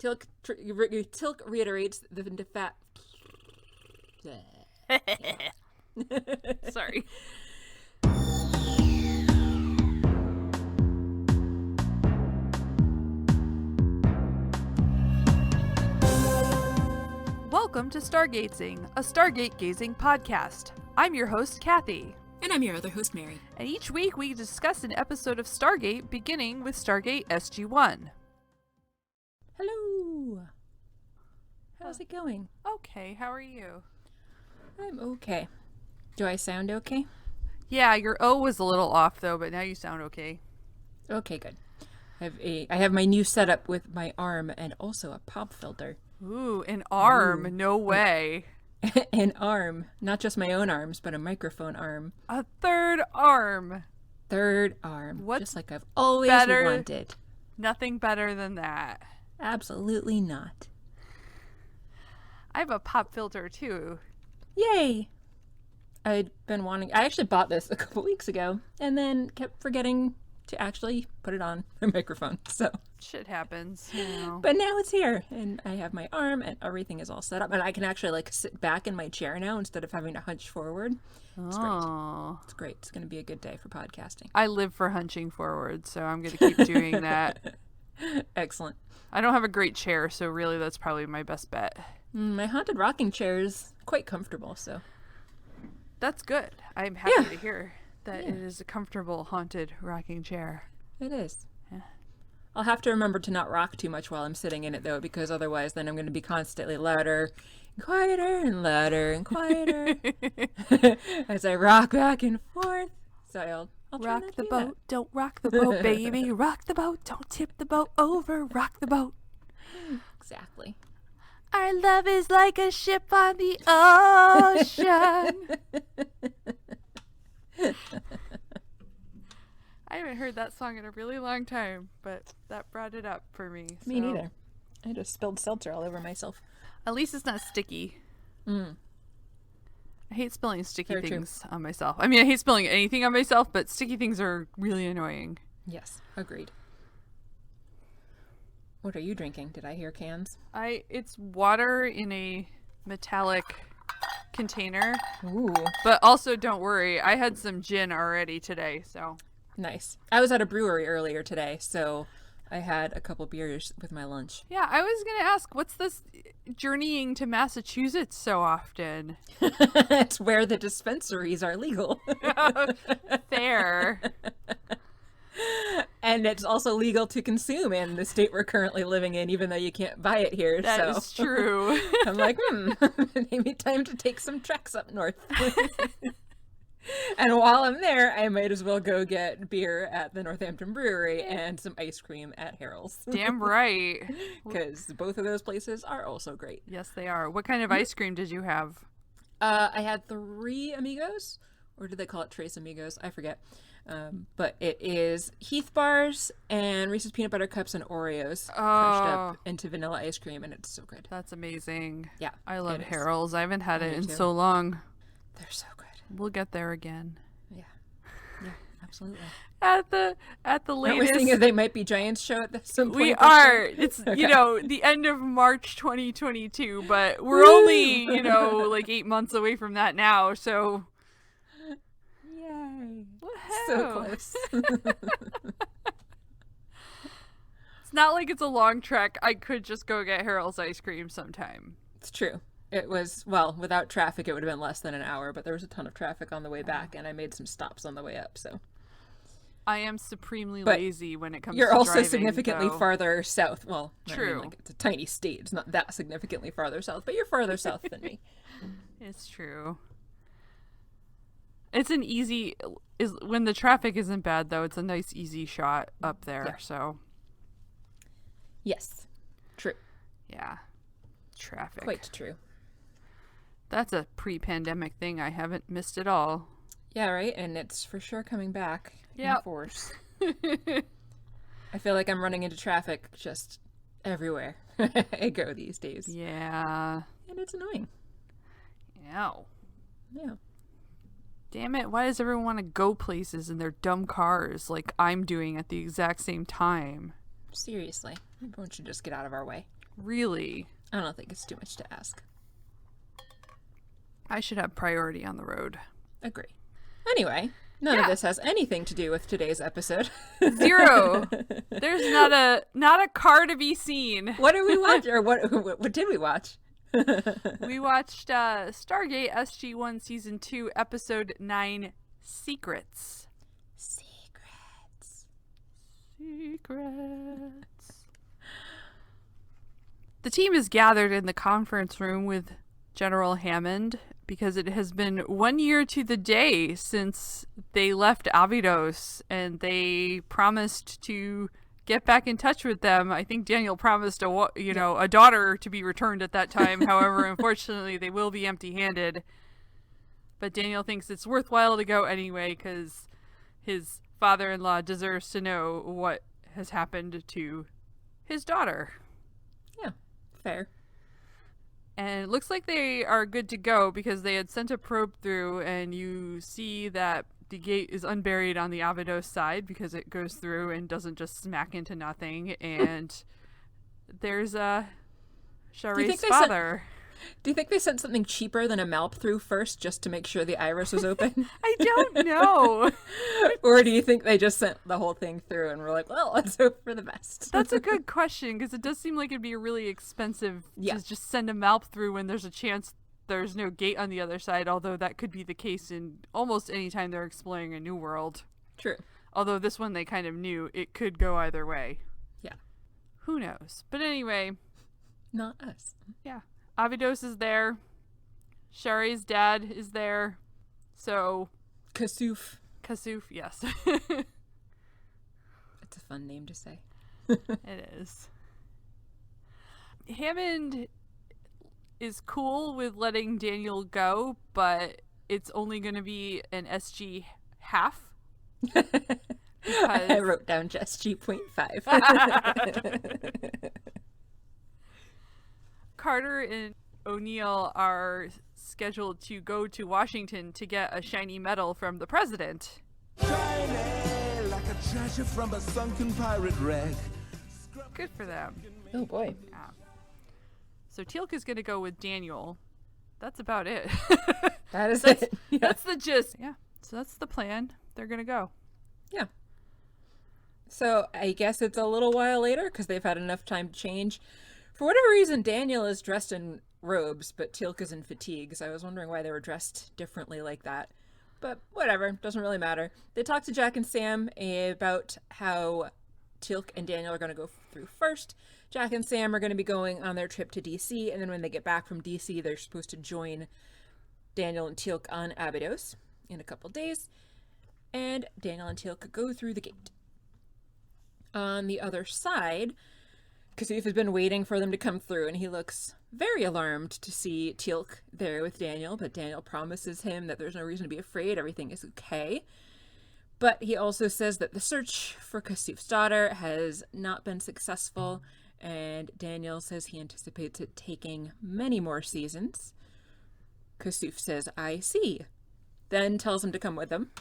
Tilk reiterates the fact. Sorry. Welcome to Stargatezing, a Stargate gazing podcast. I'm your host, Kathy. And I'm your other host, Mary. And each week we discuss an episode of Stargate, beginning with Stargate SG-1. Hello. How's it going? Okay, how are you? I'm okay. Do I sound okay? Yeah, your O was a little off though, but now you sound okay. Okay, good. I have my new setup with my arm and also a pop filter. Ooh, an arm. Ooh. No way. An arm. Not just my own arms, but a microphone arm. A third arm. Third arm. What's just like I've always wanted. Nothing better than that. Absolutely not. I have a pop filter too. Yay! I'd been wanting... I actually bought this a couple weeks ago and then kept forgetting to actually put it on a microphone, so... Shit happens, you know. But now it's here, and I have my arm, and everything is all set up, and I can actually, like, sit back in my chair now instead of having to hunch forward. It's great. It's great. It's going to be a good day for podcasting. I live for hunching forward, so I'm going to keep doing that. Excellent. I don't have a great chair, so really that's probably my best bet. My haunted rocking chair is quite comfortable, so... That's good. I'm happy to hear that it is a comfortable haunted rocking chair. It is. Yeah. I'll have to remember to not rock too much while I'm sitting in it, though, because otherwise then I'm going to be constantly louder and quieter and louder and quieter as I rock back and forth. So I'll try rock the boat. Don't rock the boat, baby. Rock the boat. Don't tip the boat over. Rock the boat. Exactly. Our love is like a ship on the ocean. I haven't heard that song in a really long time, but that brought it up for me. Me neither. I just spilled seltzer all over myself. At least it's not sticky. I hate spilling sticky things on myself. I mean, I hate spilling anything on myself, but sticky things are really annoying. Yes, agreed. What are you drinking? Did I hear cans? It's water in a metallic container. Ooh. But also, don't worry, I had some gin already today, so... Nice. I was at a brewery earlier today, so I had a couple beers with my lunch. Yeah, I was going to ask, what's this journeying to Massachusetts so often? It's where the dispensaries are legal. Fair. And it's also legal to consume in the state we're currently living in, even though you can't buy it here. That is true. I'm like, maybe time to take some treks up north. And while I'm there, I might as well go get beer at the Northampton Brewery and some ice cream at Harold's. Damn right. Because both of those places are also great. Yes, they are. What kind of ice cream did you have? I had 3 Amigos, or did they call it Tres Amigos? I forget. But it is Heath bars and Reese's peanut butter cups and Oreos crushed up into vanilla ice cream, and it's so good. That's amazing. Yeah, I love Harold's. I haven't had it in so long. They're so good. We'll get there again. Yeah, absolutely. At the latest, aren't we seeing they might be Giants show at some point? We are. It's the end of March 2022, but we're only like 8 months away from that now. So. Yay! Woo-hoo. So close. It's not like it's a long trek. I could just go get Harold's ice cream sometime. It's true. It was, well, without traffic, it would have been less than an hour, but there was a ton of traffic on the way back, and I made some stops on the way up, so. I am supremely lazy when it comes to driving. You're also driving, significantly though. farther south. Well, true. I mean, like, it's a tiny state. It's not that significantly farther south, but you're farther south than me. It's true. It's an easy, when the traffic isn't bad, though, it's a nice, easy shot up there, so. Yes. True. Yeah. Traffic. Quite true. That's a pre-pandemic thing I haven't missed at all. Yeah, right? And it's for sure coming back in force. I feel like I'm running into traffic just everywhere I go these days. Yeah. And it's annoying. Yeah. Yeah. Damn it, why does everyone want to go places in their dumb cars like I'm doing at the exact same time? Seriously. Everyone should just get out of our way. Really? I don't think it's too much to ask. I should have priority on the road. Agree. Anyway, none of this has anything to do with today's episode. 0. There's not a car to be seen. What did we watch? Or what did we watch? We watched Stargate SG-1 Season 2, Episode 9, Secrets. The team is gathered in the conference room with General Hammond because it has been 1 year to the day since they left Abydos, and they promised to get back in touch with them. I think Daniel promised a daughter to be returned at that time. However, unfortunately, they will be empty-handed. But Daniel thinks it's worthwhile to go anyway because his father-in-law deserves to know what has happened to his daughter. Yeah, fair. And it looks like they are good to go because they had sent a probe through, and you see that the gate is unburied on the Abydos side because it goes through and doesn't just smack into nothing. And there's Share's father. Do you think they sent something cheaper than a malp through first just to make sure the iris was open? I don't know. Or do you think they just sent the whole thing through and were like, well, let's hope for the best? That's a good question, because it does seem like it'd be really expensive to just send a malp through when there's a chance there's no gate on the other side, although that could be the case in almost any time they're exploring a new world. True. Although this one they kind of knew it could go either way. Yeah. Who knows? But anyway. Not us. Yeah. Abydos is there. Share's dad is there. So. Kasuf, yes. It's a fun name to say. It is. Hammond is cool with letting Daniel go, but it's only going to be an SG half. I wrote down SG.5. Carter and O'Neill are scheduled to go to Washington to get a shiny medal from the president. Shiny like a treasure from a sunken pirate wreck. Good for them. Oh boy. Yeah. So Teal'c is going to go with Daniel. That's about it. That is it. Yeah. That's the gist. Yeah. So that's the plan. They're going to go. Yeah. So I guess it's a little while later because they've had enough time to change. For whatever reason, Daniel is dressed in robes, but Teal'c is in fatigues. I was wondering why they were dressed differently like that. But whatever, doesn't really matter. They talk to Jack and Sam about how Teal'c and Daniel are going to go through first. Jack and Sam are going to be going on their trip to DC, and then when they get back from DC, they're supposed to join Daniel and Teal'c on Abydos in a couple days. And Daniel and Teal'c go through the gate. On the other side, Kasuf has been waiting for them to come through, and he looks very alarmed to see Teal'c there with Daniel, but Daniel promises him that there's no reason to be afraid, everything is okay. But he also says that the search for Kasuf's daughter has not been successful, and Daniel says he anticipates it taking many more seasons. Kasuf says, I see, then tells him to come with them.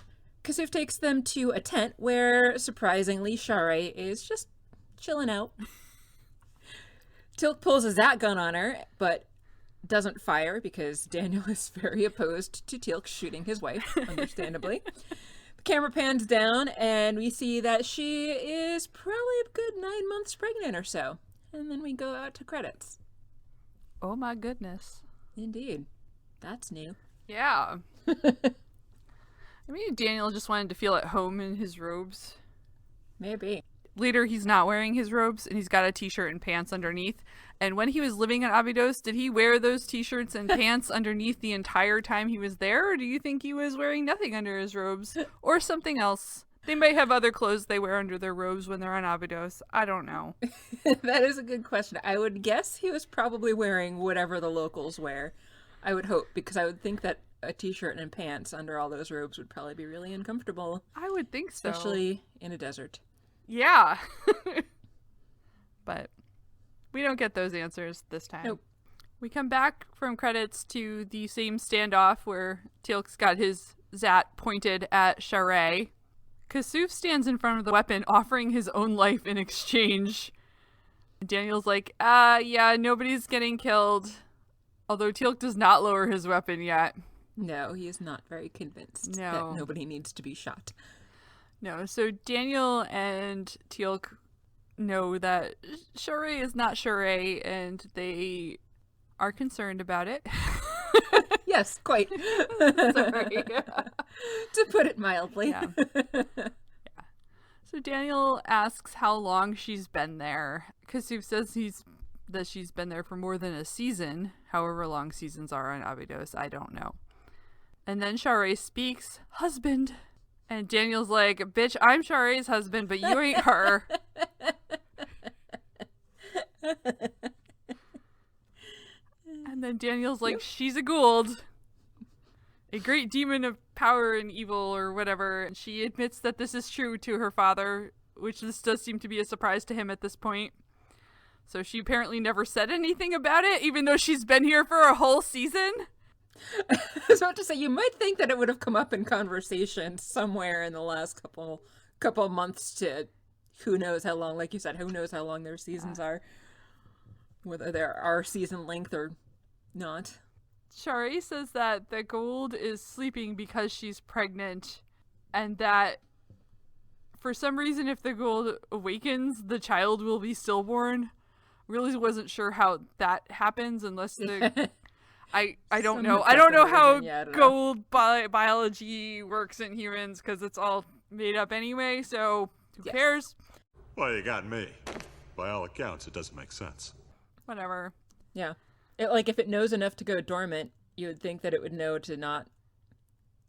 Kasuf takes them to a tent where, surprisingly, Sha're is just chilling out. Teal'c pulls a Zat gun on her, but doesn't fire because Daniel is very opposed to Teal'c shooting his wife, understandably. The camera pans down, and we see that she is probably a good 9 months pregnant or so. And then we go out to credits. Oh my goodness. Indeed. That's new. Yeah. Maybe Daniel just wanted to feel at home in his robes. Maybe. Later, he's not wearing his robes, and he's got a t-shirt and pants underneath. And when he was living at Abydos, did he wear those t-shirts and pants underneath the entire time he was there? Or do you think he was wearing nothing under his robes? Or something else? They might have other clothes they wear under their robes when they're on Abydos. I don't know. That is a good question. I would guess he was probably wearing whatever the locals wear. I would hope, because I would think that a t-shirt and pants under all those robes would probably be really uncomfortable. I would think so. Especially in a desert. Yeah. But we don't get those answers this time. Nope. We come back from credits to the same standoff where Teal'c's got his Zat pointed at Sha're. Kasuf stands in front of the weapon, offering his own life in exchange. Daniel's like, yeah, nobody's getting killed. Although Teal'c does not lower his weapon yet. No, he is not very convinced that nobody needs to be shot. No, so Daniel and Teal'c know that Sha're is not Sha're, and they are concerned about it. Yes, quite. Sorry. To put it mildly. Yeah. So Daniel asks how long she's been there. Kasuf says that she's been there for more than a season. However long seasons are on Abydos, I don't know. And then Sha're speaks, husband. And Daniel's like, bitch, I'm Share's husband, but you ain't her. And then Daniel's like, she's a Gould. A great demon of power and evil or whatever. And she admits that this is true to her father, which this does seem to be a surprise to him at this point. So she apparently never said anything about it, even though she's been here for a whole season. I was about to say, you might think that it would have come up in conversation somewhere in the last couple months to who knows how long, like you said, who knows how long their seasons are, whether there are season length or not. Sha're says that the Gould is sleeping because she's pregnant, and that for some reason if the Gould awakens, the child will be stillborn. Really wasn't sure how that happens unless the... I don't know. I don't know how Gould biology works in humans because it's all made up anyway, so who cares? Well, you got me. By all accounts, it doesn't make sense. Whatever. Yeah. Like, if it knows enough to go dormant, you would think that it would know to not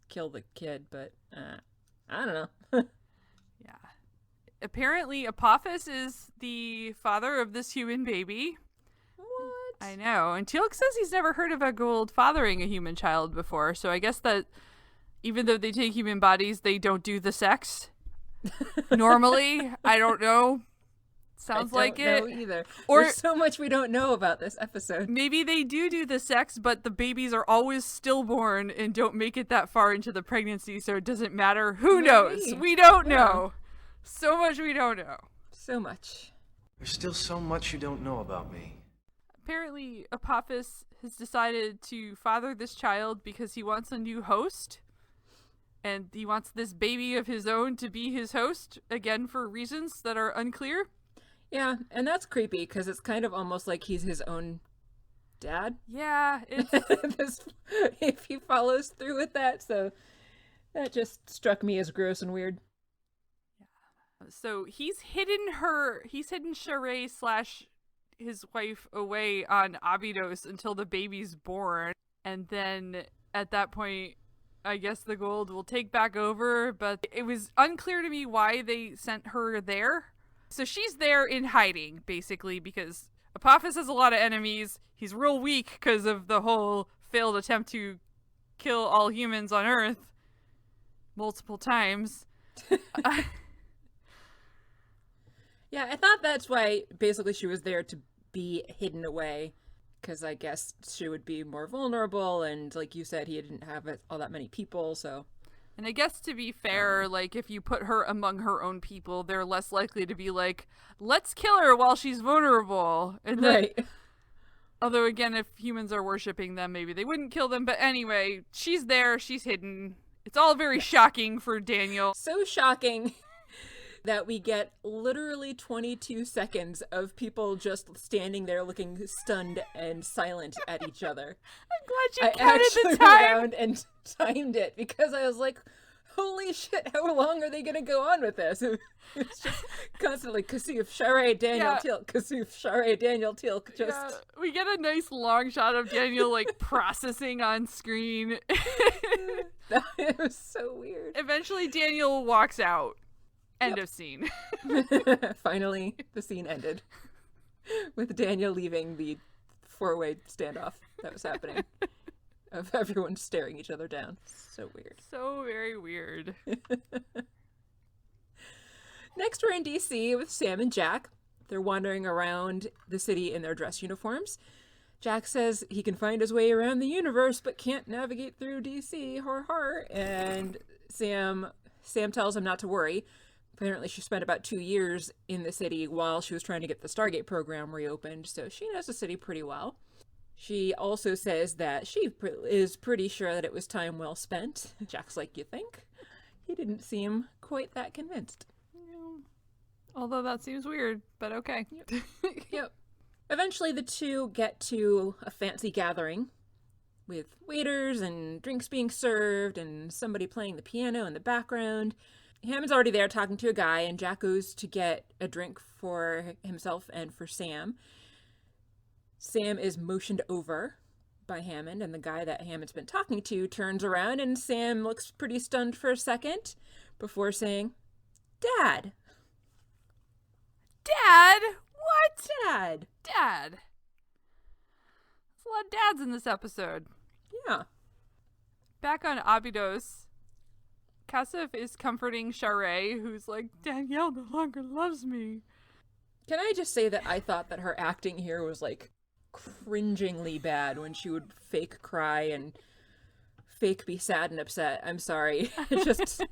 kill the kid, but I don't know. Yeah. Apparently, Apophis is the father of this human baby. What? I know. And Teal'c says he's never heard of a Gould fathering a human child before, so I guess that even though they take human bodies, they don't do the sex. Normally, I don't know. Sounds like it. I don't know either. Or there's so much we don't know about this episode. Maybe they do the sex, but the babies are always stillborn and don't make it that far into the pregnancy, so it doesn't matter. Who knows? We don't know. So much we don't know. So much. There's still so much you don't know about me. Apparently, Apophis has decided to father this child because he wants a new host. And he wants this baby of his own to be his host, again, for reasons that are unclear. Yeah, and that's creepy because it's kind of almost like he's his own dad. Yeah, it's... if he follows through with that, so that just struck me as gross and weird. Yeah. So he's hidden Sha're / his wife away on Abydos until the baby's born, and then at that point, I guess the Gould will take back over, but it was unclear to me why they sent her there. So she's there in hiding, basically, because Apophis has a lot of enemies. He's real weak because of the whole failed attempt to kill all humans on Earth multiple times. Yeah, I thought that's why basically she was there to be hidden away, because I guess she would be more vulnerable, and like you said, he didn't have all that many people, so... And I guess to be fair, like, if you put her among her own people, they're less likely to be like, let's kill her while she's vulnerable. And then, right. Although, again, if humans are worshipping them, maybe they wouldn't kill them. But anyway, she's there, she's hidden. It's all very shocking for Daniel. So shocking that we get literally 22 seconds of people just standing there looking stunned and silent at each other. I'm glad you I counted actually the time. around and timed it because I was like, holy shit, how long are they going to go on with this? It's just constantly Kasuf, Sha're, Daniel, Teal'c, Kasuf, Sha're, Daniel, Teal'c. Just... Yeah, we get a nice long shot of Daniel, like, processing on screen. It was so weird. Eventually, Daniel walks out. End of scene. Finally, the scene ended with Daniel leaving the four-way standoff that was happening of everyone staring each other down. So weird. So very weird. Next, we're in DC with Sam and Jack. They're wandering around the city in their dress uniforms. Jack says he can find his way around the universe, but can't navigate through DC. Har har. And Sam tells him not to worry, Apparently she spent about 2 years in the city while she was trying to get the Stargate program reopened, so she knows the city pretty well. She also says that she is pretty sure that it was time well spent. Jack's like, you think? He didn't seem quite that convinced. Yeah. Although that seems weird, but okay. Yep. Eventually the two get to a fancy gathering with waiters and drinks being served and somebody playing the piano in the background. Hammond's already there talking to a guy, and Jack goes to get a drink for himself and for Sam. Sam is motioned over by Hammond, and the guy that Hammond's been talking to turns around, and Sam looks pretty stunned for a second before saying, Dad! Dad? What? Dad! Dad. There's a lot of dads in this episode. Yeah. Back on Abydos, Kasif is comforting Sha're, who's like, Danielle no longer loves me. Can I just say that I thought that her acting here was, like, cringingly bad when she would fake cry and fake be sad and upset. I'm sorry. It just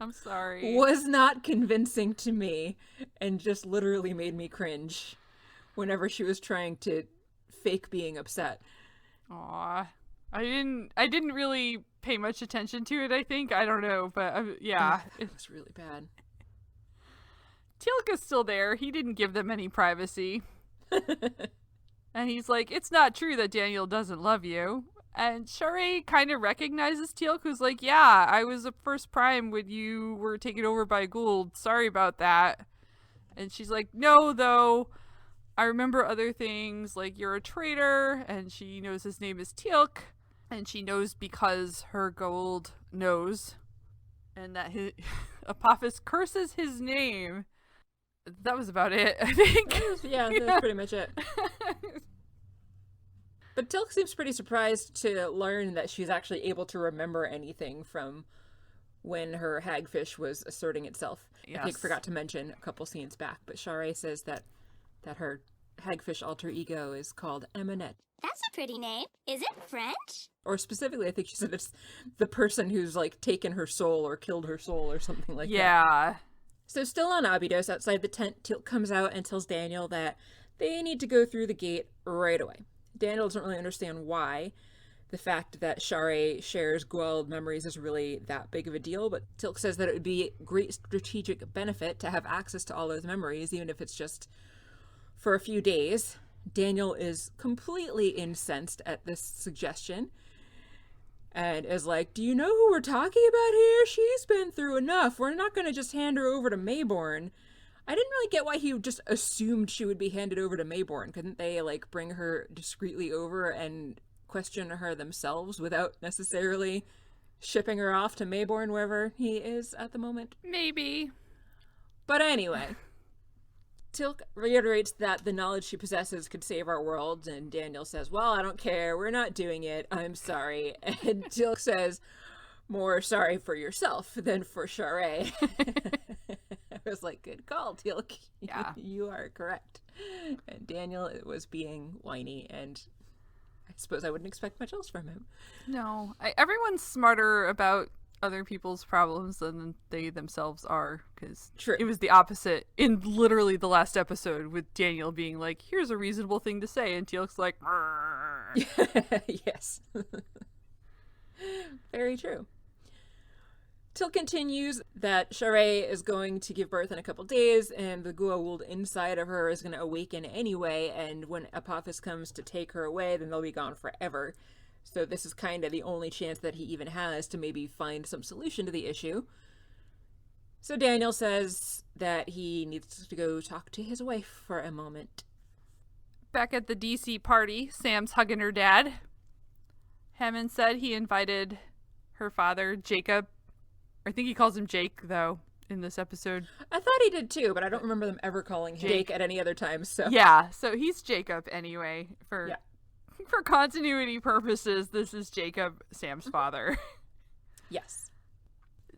I'm sorry. was not convincing to me and just literally made me cringe whenever she was trying to fake being upset. Aw. I didn't really pay much attention to it, I think. I don't know, but yeah. It was really bad. Teal'c is still there. He didn't give them any privacy. And he's like, it's not true that Daniel doesn't love you. And Sha're kind of recognizes Teal'c, who's like, yeah, I was a first prime when you were taken over by Gould. Sorry about that. And she's like, no, though. I remember other things, like you're a traitor. And she knows his name is Teal'c. And she knows because her Gould knows. And that Apophis curses his name. That was about it, I think. Yeah, that's pretty much it. But Teal'c seems pretty surprised to learn that she's actually able to remember anything from when her hagfish was asserting itself. Yes. I think I forgot to mention a couple scenes back, but Sha're says that her hagfish alter ego is called Eminette. That's a pretty name. Is it French? Or specifically, I think she said it's the person who's, like, taken her soul or killed her soul or something like that. Yeah. So still on Abydos, outside the tent, Teal'c comes out and tells Daniel that they need to go through the gate right away. Daniel doesn't really understand why. The fact that Sha're shares Goa'uld memories is really that big of a deal, but Teal'c says that it would be great strategic benefit to have access to all those memories, even if it's just for a few days. Daniel is completely incensed at this suggestion and is like, do you know who we're talking about here? She's been through enough. We're not going to just hand her over to Mayborn. I didn't really get why he just assumed she would be handed over to Mayborn. Couldn't they, like, bring her discreetly over and question her themselves without necessarily shipping her off to Mayborn, wherever he is at the moment? Maybe. But anyway, Teal'c reiterates that the knowledge she possesses could save our world, and Daniel says, well, I don't care. We're not doing it. I'm sorry. And Teal'c says, more sorry for yourself than for Sha're. I was like, good call, Teal'c. Yeah. You are correct. And Daniel was being whiny, and I suppose I wouldn't expect much else from him. No. Everyone's smarter about other people's problems than they themselves are, because it was the opposite in literally the last episode, with Daniel being like, here's a reasonable thing to say, and Teal'c's like, yes. Very true. Teal'c continues that Sha're is going to give birth in a couple days, and the Goa'uld inside of her is going to awaken anyway, and when Apophis comes to take her away, then they'll be gone forever. So this is kind of the only chance that he even has to maybe find some solution to the issue. So Daniel says that he needs to go talk to his wife for a moment. Back at the DC party, Sam's hugging her dad. Hammond said he invited her father, Jacob. I think he calls him Jake, though, in this episode. I thought he did too, but I don't remember them ever calling him Jake at any other time. So yeah, so he's Jacob anyway. For continuity purposes, this is Jacob, Sam's father. Yes.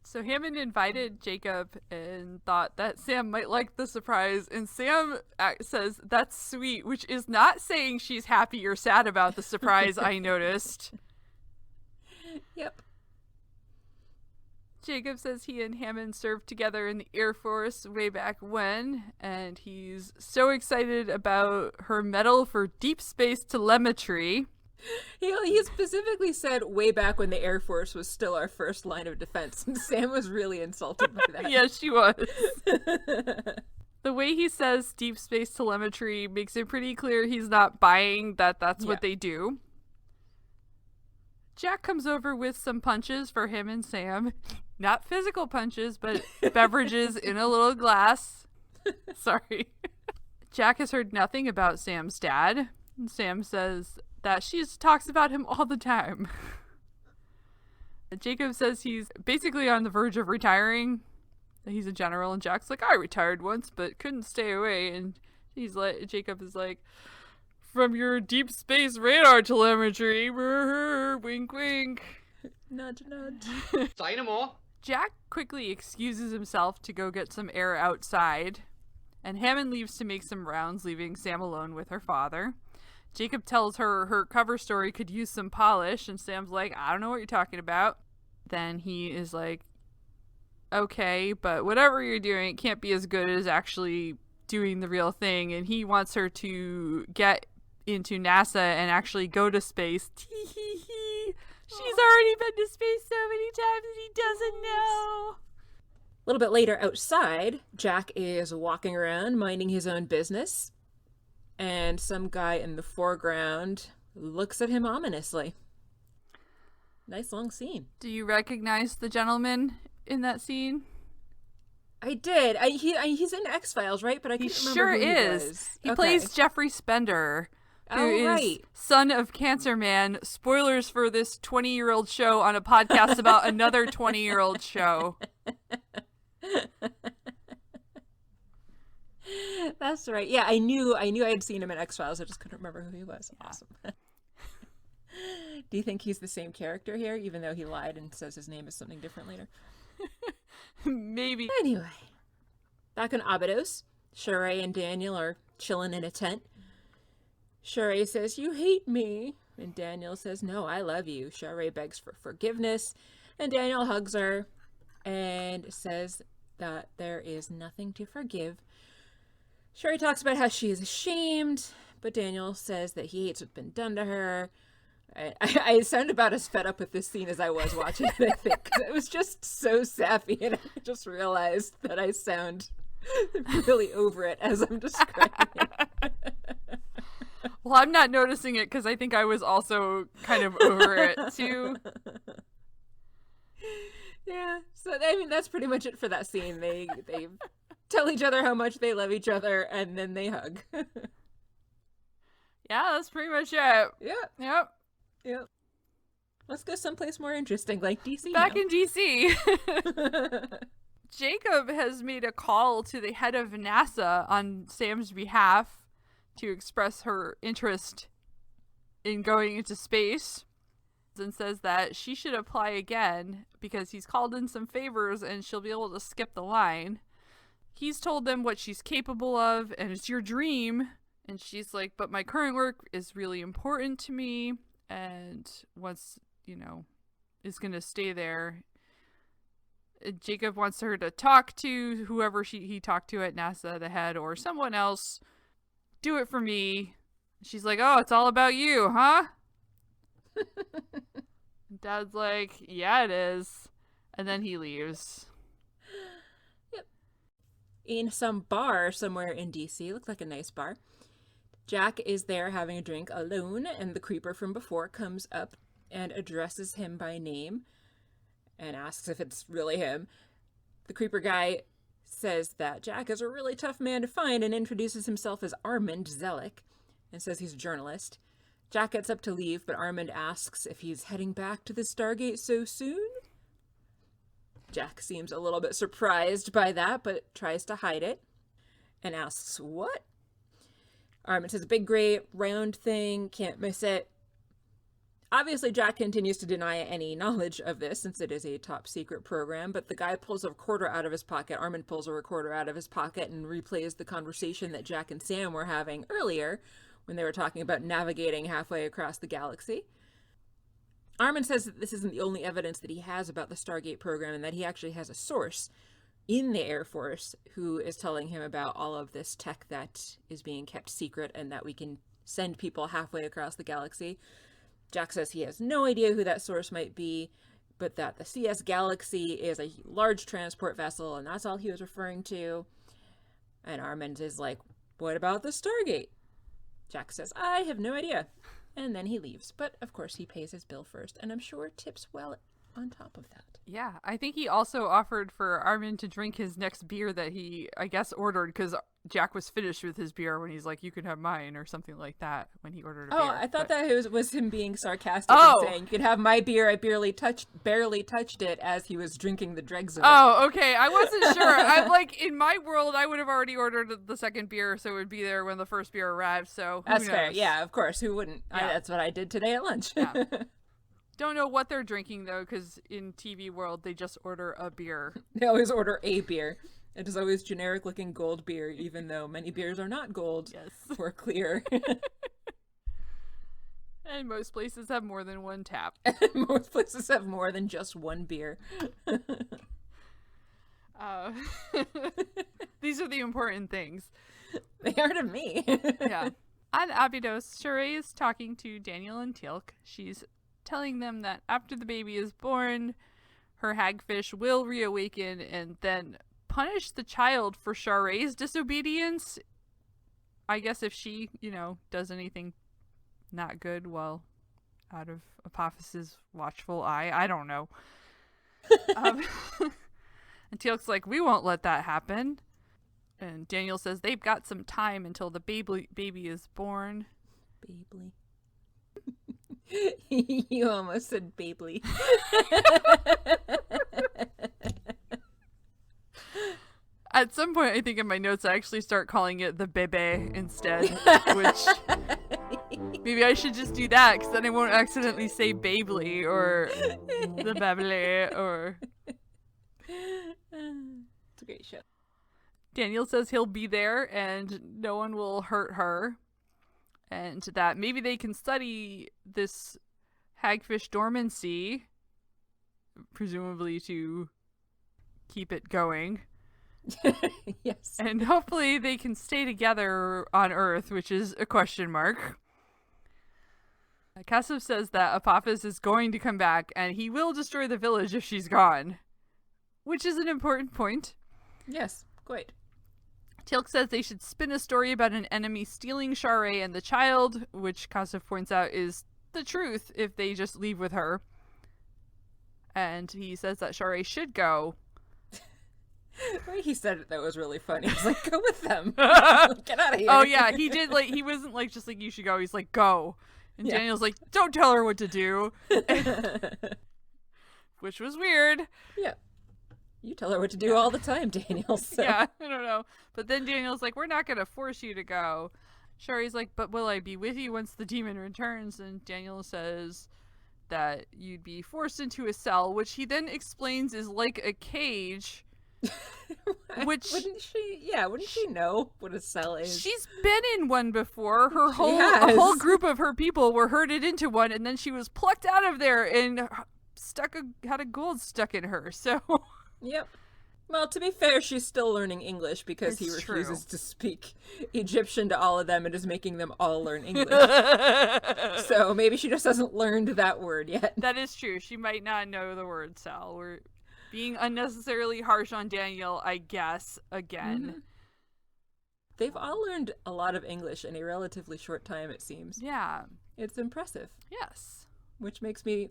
So Hammond invited Jacob and thought that Sam might like the surprise, and Sam says, that's sweet, which is not saying she's happy or sad about the surprise, I noticed. Yep. Jacob says he and Hammond served together in the Air Force way back when, and he's so excited about her medal for deep space telemetry. He specifically said way back when the Air Force was still our first line of defense, and Sam was really insulted by that. Yes, she was. The way he says deep space telemetry makes it pretty clear he's not buying that that's what they do. Jack comes over with some punches for him and Sam. Not physical punches, but beverages in a little glass. Sorry. Jack has heard nothing about Sam's dad. And Sam says that she talks about him all the time. Jacob says he's basically on the verge of retiring. He's a general, and Jack's like, I retired once, but couldn't stay away. And Jacob is like, from your deep space radar telemetry, wink, wink. Nudge, nudge. Dynamo. Jack quickly excuses himself to go get some air outside, and Hammond leaves to make some rounds, leaving Sam alone with her father. Jacob tells her her cover story could use some polish, and Sam's like, I don't know what you're talking about. Then he is like, okay, but whatever you're doing, it can't be as good as actually doing the real thing, and he wants her to get into NASA and actually go to space. She's already been to space so many times and he doesn't know. A little bit later outside, Jack is walking around minding his own business, and some guy in the foreground looks at him ominously. Nice long scene. Do you recognize the gentleman in that scene? I did. He's in X-Files, right? But I can't remember who he was. He plays Jeffrey Spender, who is son of Cancer Man. Spoilers for this 20-year-old show on a podcast about another 20-year-old show. That's right. Yeah, I knew I had seen him in X-Files. I just couldn't remember who he was. Yeah. Awesome. Do you think he's the same character here, even though he lied and says his name is something different later? Maybe. Anyway, back in Abydos, Sha're and Daniel are chilling in a tent. Sha're says, you hate me. And Daniel says, no, I love you. Sha're begs for forgiveness, and Daniel hugs her and says that there is nothing to forgive. Sha're talks about how she is ashamed, but Daniel says that he hates what's been done to her. I sound about as fed up with this scene as I was watching it, I think, because it was just so sappy, and I just realized that I sound really over it as I'm describing it. Well, I'm not noticing it because I think I was also kind of over it, too. Yeah, so I mean, that's pretty much it for that scene. They tell each other how much they love each other, and then they hug. Yeah, that's pretty much it. Yep. Let's go someplace more interesting, like DC. Back in DC. Jacob has made a call to the head of NASA on Sam's behalf to express her interest in going into space, and says that she should apply again because he's called in some favors and she'll be able to skip the line. He's told them what she's capable of and it's your dream. And she's like, but my current work is really important to me. And once, is going to stay there. Jacob wants her to talk to whoever he talked to at NASA, the head, or someone else. Do it for me. She's like, oh, it's all about you, huh? Dad's like, yeah, it is. And then he leaves. Yep. In some bar somewhere in DC, looks like a nice bar, Jack is there having a drink alone, and the creeper from before comes up and addresses him by name and asks if it's really him. The creeper guy says that Jack is a really tough man to find and introduces himself as Armand Zellick and says he's a journalist. Jack gets up to leave, but Armand asks if he's heading back to the Stargate so soon. Jack seems a little bit surprised by that, but tries to hide it and asks, what? Armand says a big gray round thing, can't miss it. Obviously, Jack continues to deny any knowledge of this since it is a top secret program, but the guy pulls a recorder out of his pocket. Armand pulls a recorder out of his pocket and replays the conversation that Jack and Sam were having earlier when they were talking about navigating halfway across the galaxy. Armin says that this isn't the only evidence that he has about the Stargate program, and that he actually has a source in the Air Force who is telling him about all of this tech that is being kept secret and that we can send people halfway across the galaxy. Jack says he has no idea who that source might be, but that the CS Galaxy is a large transport vessel, and that's all he was referring to. And Armin is like, what about the Stargate? Jack says, I have no idea. And then he leaves. But, of course, he pays his bill first, and I'm sure tips well on top of that. Yeah, I think he also offered for Armin to drink his next beer that he, I guess, ordered, because Jack was finished with his beer when he's like, you can have mine, or something like that, when he ordered a beer. Oh, I thought that was him being sarcastic and saying, you can have my beer, I barely touched it as he was drinking the dregs of it. Oh, okay, I wasn't sure. I'm like, in my world, I would have already ordered the second beer, so it would be there when the first beer arrived, so who That's knows? fair, yeah, of course, who wouldn't? Yeah. That's what I did today at lunch. Yeah. Don't know what they're drinking, though, because in TV world, they just order a beer. They always order a beer. It is always generic-looking gold beer, even though many beers are not gold or clear. And most places have more than one tap. Most places have more than just one beer. These are the important things. They are to me. Yeah. On Abydos, Sha're is talking to Daniel and Teal'c. She's telling them that after the baby is born, her hagfish will reawaken and then punish the child for Share's disobedience. I guess if she, does anything not good while out of Apophis's watchful eye. I don't know. And Teal'c's like, we won't let that happen. And Daniel says they've got some time until the baby is born. Babely. You almost said babely. At some point, I think in my notes, I actually start calling it the bebe instead, which maybe I should just do that, because then I won't accidentally say babely or the babele or... It's a great show. Daniel says he'll be there and no one will hurt her, and that maybe they can study this hagfish dormancy, presumably to keep it going. Yes. And hopefully they can stay together on Earth, which is a question mark. Kassav says that Apophis is going to come back and he will destroy the village if she's gone, which is an important point. Yes, quite. Teal'c says they should spin a story about an enemy stealing Sha're and the child, which Kassav points out is the truth if they just leave with her. And he says that Sha're should go. The way he said it, that was really funny. He's like, go with them. Get out of here. Oh, yeah, he did, he wasn't just you should go. He's like, go. And Yeah. Daniel's like, don't tell her what to do. Which was weird. Yeah. You tell her what to do all the time, Daniel. So. Yeah, I don't know. But then Daniel's like, we're not going to force you to go. Share's like, but will I be with you once the demon returns? And Daniel says that you'd be forced into a cell, which he then explains is like a cage. Which wouldn't she know what a cell is? she's been in one before. A has. whole group of her people were herded into one, and then she was plucked out of there and had a gold stuck in her. So Yep. Well, to be fair, she's still learning English because he It's refuses to speak Egyptian to all of them and is making them all learn English. So maybe she just hasn't learned that word yet. that is true. She might not know the word cell. We're being unnecessarily harsh on Daniel, I guess, again. Mm-hmm. They've all learned a lot of English in a relatively short time, it seems. Yeah. It's impressive, Yes. which makes me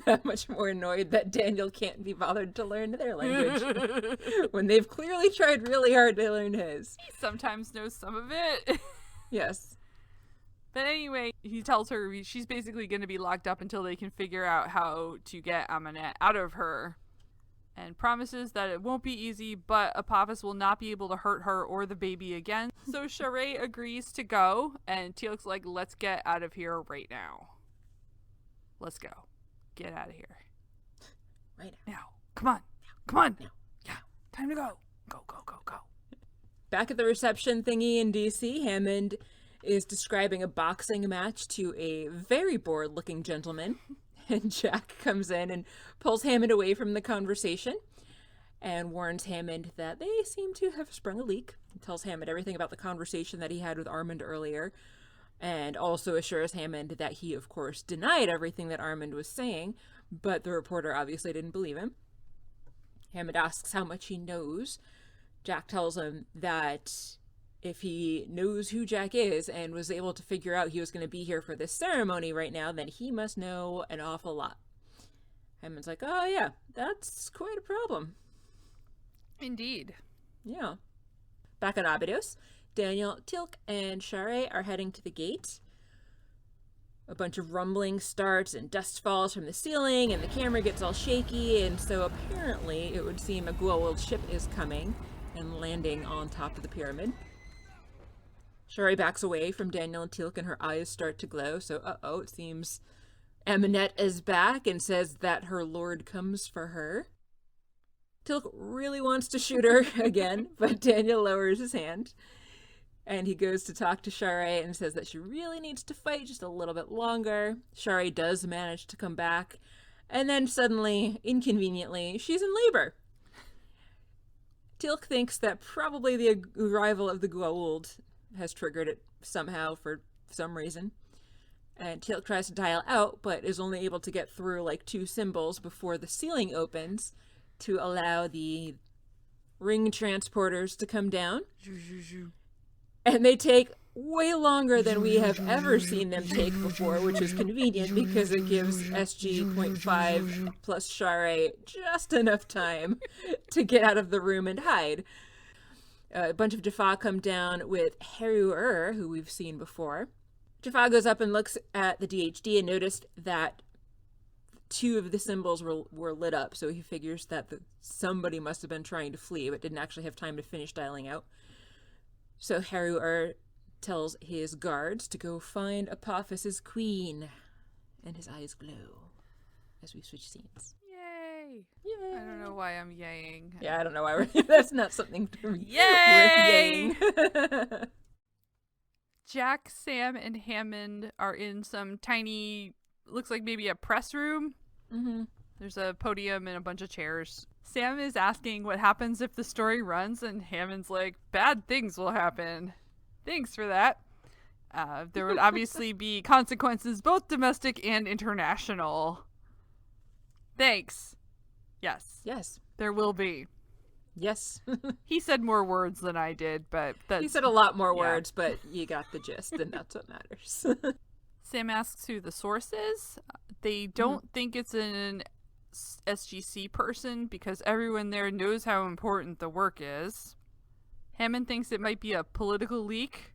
that much more annoyed that Daniel can't be bothered to learn their language when they've clearly tried really hard to learn his. He sometimes knows some of it. Yes. But anyway, he tells her she's basically going to be locked up until they can figure out how to get Amunet out of her. And promises that it won't be easy, but Apophis will not be able to hurt her or the baby again. So Sha're agrees to go, and Teal'c's like, let's get out of here right now. Let's go. Get out of here. Right Now. Come on. Come on. Now. Yeah. Time to go. Go, go, go, go. Back at the reception thingy in DC, Hammond is describing a boxing match to a very bored-looking gentleman. And Jack comes in and pulls Hammond away from the conversation and warns Hammond that they seem to have sprung a leak. He tells Hammond everything about the conversation that he had with Armand earlier, and also assures Hammond that he, of course, denied everything that Armand was saying, but the reporter obviously didn't believe him. Hammond asks how much he knows. Jack tells him that if he knows who Jack is and was able to figure out he was going to be here for this ceremony right now, then he must know an awful lot. Hammond's like, oh yeah, that's quite a problem. Indeed. Yeah. Back on Abydos, Daniel, Teal'c, and Sha're are heading to the gate. A bunch of rumbling starts and dust falls from the ceiling, and the camera gets all shaky, and so apparently it would seem a Goa'uld ship is coming and landing on top of the pyramid. Sha're backs away from Daniel and Teal'c, and her eyes start to glow, so uh-oh, it seems Aminette is back and says that her lord comes for her. Teal'c really wants to shoot her again, but Daniel lowers his hand. And he goes to talk to Sha're and says that she really needs to fight just a little bit longer. Sha're does manage to come back. And then suddenly, inconveniently, she's in labor. Teal'c thinks that probably the arrival of the Goa'uld has triggered it somehow for some reason. And Teal'c tries to dial out, but is only able to get through like 2 symbols before the ceiling opens to allow the ring transporters to come down. And they take way longer than we have ever seen them take before, which is convenient because it gives SG-1 plus Sha're just enough time to get out of the room and hide. A bunch of Jaffa come down with Sha're, who we've seen before. Jaffa goes up and looks at the DHD and noticed that 2 of the symbols were lit up, so he figures that somebody must have been trying to flee, but didn't actually have time to finish dialing out. So Sha're tells his guards to go find Apophis's queen, and his eyes glow as we switch scenes. Yay! Yay! I don't know why I'm yaying. Yeah, I don't know why we're... That's not something to me. Yay! We're yaying. Jack, Sam, and Hammond are in some tiny, looks like maybe a press room. Mm-hmm. There's a podium and a bunch of chairs. Sam is asking what happens if the story runs, and Hammond's like, bad things will happen. Thanks for that. There would obviously be consequences, both domestic and international. Thanks. Yes. Yes. There will be. Yes. He said more words than I did, but that's... He said a lot more words, but you got the gist, and that's what matters. Sam asks who the source is. They don't think it's an SGC person because everyone there knows how important the work is. Hammond thinks it might be a political leak.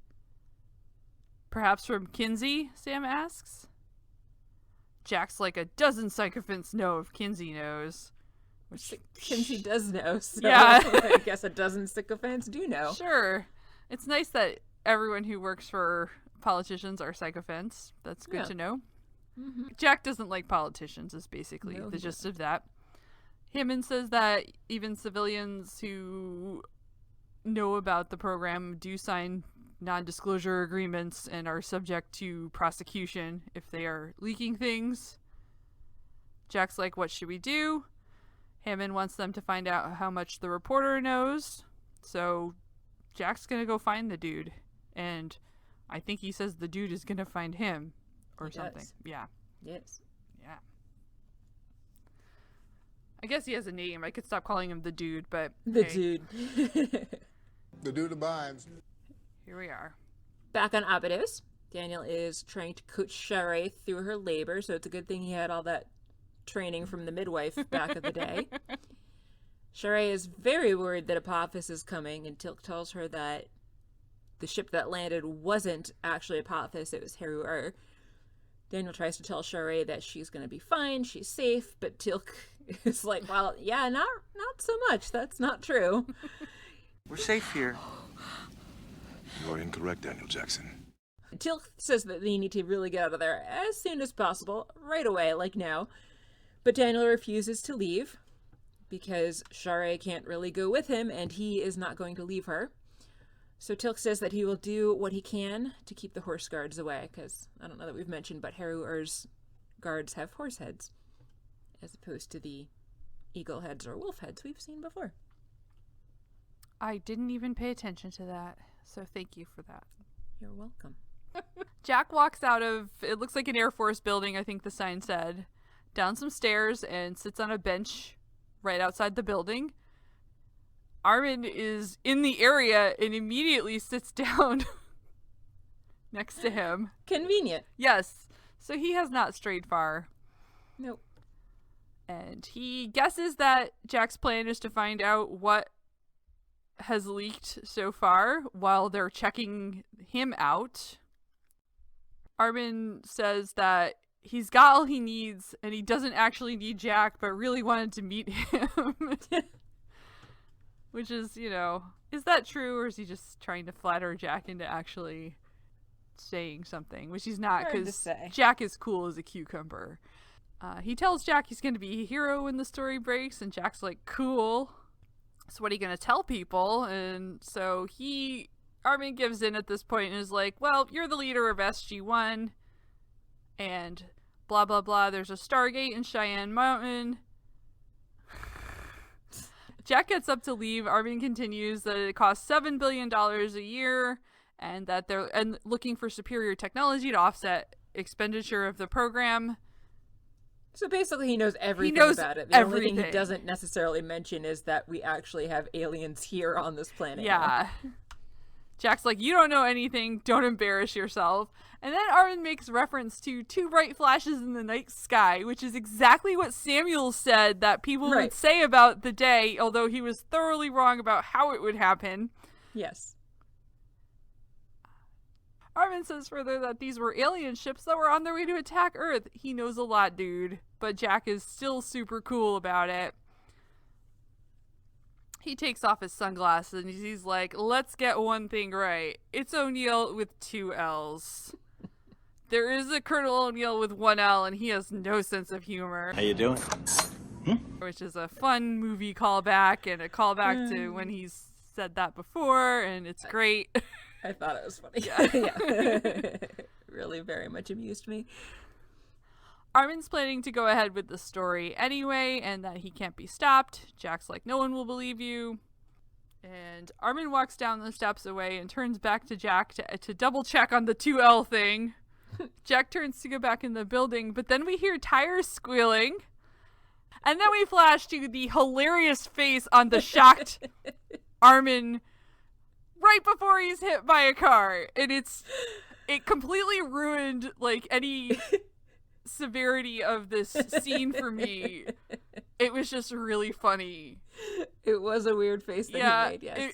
Perhaps from Kinsey, Sam asks. Jack's like, a dozen sycophants know if Kinsey knows. Which Kinsey does know, so Yeah. I guess a dozen sycophants do know. Sure. It's nice that everyone who works for politicians are sycophants. That's good to know. Mm-hmm. Jack doesn't like politicians is basically No, the he gist of that. Hammond says that even civilians who know about the program do sign non-disclosure agreements and are subject to prosecution if they are leaking things. Jack's like, what should we do? Hammond wants them to find out how much the reporter knows. So Jack's gonna go find the dude. And I think he says the dude is gonna find him. Or He something. does. Yeah. Yes. Yeah. I guess he has a name. I could stop calling him the dude, but The hey, dude. The dude abides. here we are. Back on Abydos, Daniel is trying to coach Sha're through her labor, so it's a good thing he had all that training from the midwife back in the day. Sha're is very worried that Apophis is coming, and Teal'c tells her that the ship that landed wasn't actually Apophis, it was Sha're. Daniel tries to tell Sha're that she's going to be fine, she's safe, but Teal'c is like, well, yeah, not so much. That's not true. We're safe here. You are incorrect, Daniel Jackson. Teal'c says that they need to really get out of there as soon as possible, right away, like now. But Daniel refuses to leave because Sha're can't really go with him, and he is not going to leave her. So Teal'c says that he will do what he can to keep the horse guards away, because I don't know that we've mentioned, but Share's guards have horse heads, as opposed to the eagle heads or wolf heads we've seen before. I didn't even pay attention to that, so thank you for that. You're welcome. Jack walks out of, it looks like an Air Force building, I think the sign said, down some stairs and sits on a bench right outside the building. Armin is in the area and immediately sits down next to him. Convenient. Yes, so he has not strayed far. Nope. And he guesses that Jack's plan is to find out what has leaked so far while they're checking him out. Armin says that he's got all he needs and he doesn't actually need Jack, but really wanted to meet him. Which is, you know, is that true, or is he just trying to flatter Jack into actually saying something? Which he's not, because Jack is cool as a cucumber. He tells Jack he's going to be a hero when the story breaks, and Jack's like, cool. So what are you going to tell people? And so Armin gives in at this point and is like, well, you're the leader of SG-1, and blah, blah, blah. There's a Stargate in Cheyenne Mountain. Jack gets up to leave. Armin continues that it costs $7 billion a year, and that they're looking for superior technology to offset expenditure of the program. So basically he knows everything about it. The only thing he doesn't necessarily mention is that we actually have aliens here on this planet. Yeah. Now. Jack's like, you don't know anything, don't embarrass yourself. And then Armin makes reference to 2 bright flashes in the night sky, which is exactly what Samuel said that people would say about the day, although he was thoroughly wrong about how it would happen. Yes. Armin says further that these were alien ships that were on their way to attack Earth. He knows a lot, dude. But Jack is still super cool about it. He takes off his sunglasses and he's like, let's get one thing right. It's O'Neill with 2 L's. There is a Colonel O'Neill with 1 L, and he has no sense of humor. How you doing? Which is a fun movie callback and a callback to when he's said that before, and it's great. I thought it was funny. Yeah. Really very much amused me. Armin's planning to go ahead with the story anyway, and that he can't be stopped. Jack's like, no one will believe you. And Armin walks down the steps away and turns back to Jack to double check on the 2L thing. Jack turns to go back in the building, but then we hear tires squealing. And then we flash to the hilarious face on the shocked Armin right before he's hit by a car. And it completely ruined like any severity of this scene for me. It was just really funny. It was a weird face that he made, yes.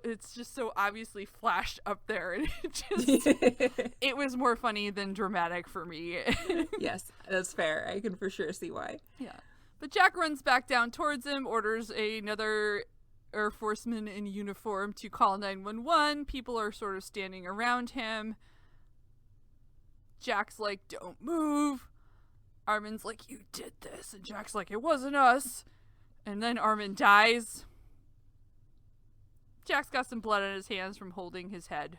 It's just so obviously flashed up there, and it was more funny than dramatic for me. Yes, that's fair. I can for sure see why. Yeah. But Jack runs back down towards him, orders another Air Forceman in uniform to call 911. People are sort of standing around him. Jack's like, don't move. Armin's like, you did this. And Jack's like, it wasn't us. And then Armin dies. Jack's got some blood on his hands from holding his head.